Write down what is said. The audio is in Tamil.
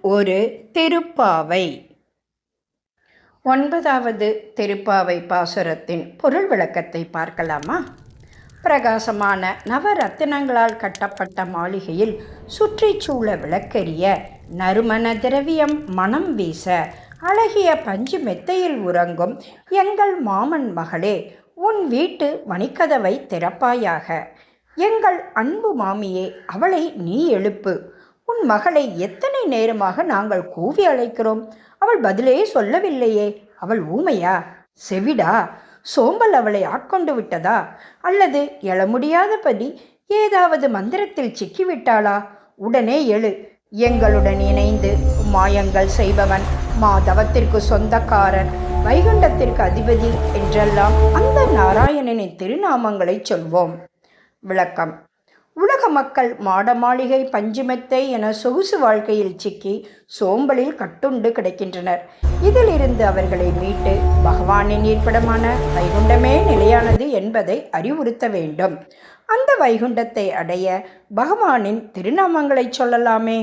ஒரு திருப்பாவை. 9வது திருப்பாவை பாசுரத்தின் பொருள் விளக்கத்தை பார்க்கலாமா? பிரகாசமான நவரத்தினங்களால் கட்டப்பட்ட மாளிகையில் சுற்றிச்சூழ விளக்கெரிய நறுமண திரவியம் மனம் வீச அழகிய பஞ்சு மெத்தையில் உறங்கும் எங்கள் மாமன் மகளே, உன் வீட்டு மணிக்கதவை திறப்பாயாக. எங்கள் அன்பு மாமியே, அவளை நீ எழுப்பு. உன் மகளை எத்தனை நேரமாக நாங்கள் கூவி அழைக்கிறோம், அவள் பதிலே சொல்லவில்லையே. அவள் ஊமையா, செவிடா, சோம்பல் அவளை ஆட்கொண்டு விட்டதா, அல்லது எழ முடியாதபடி ஏதாவது மந்திரத்தில் சிக்கிவிட்டாளா? உடனே எழு. எங்களுடன் இணைந்து மாயங்கள் செய்பவன், மாதவத்திற்கு சொந்தக்காரன், வைகுண்டத்திற்கு அதிபதி என்றெல்லாம் அந்த நாராயணனின் திருநாமங்களை சொல்வோம். விளக்கம். உலக மக்கள் மாட மாளிகை பஞ்சுமெத்தை என சொகுசு வாழ்க்கையில் சிக்கி சோம்பலில் கட்டுண்டு கிடக்கின்றனர். இதிலிருந்து அவர்களை மீட்டு பகவானின் இருப்பிடமான வைகுண்டமே நிலையானது என்பதை அறிவுறுத்த வேண்டும். அந்த வைகுண்டத்தை அடைய பகவானின் திருநாமங்களை சொல்லலாமே.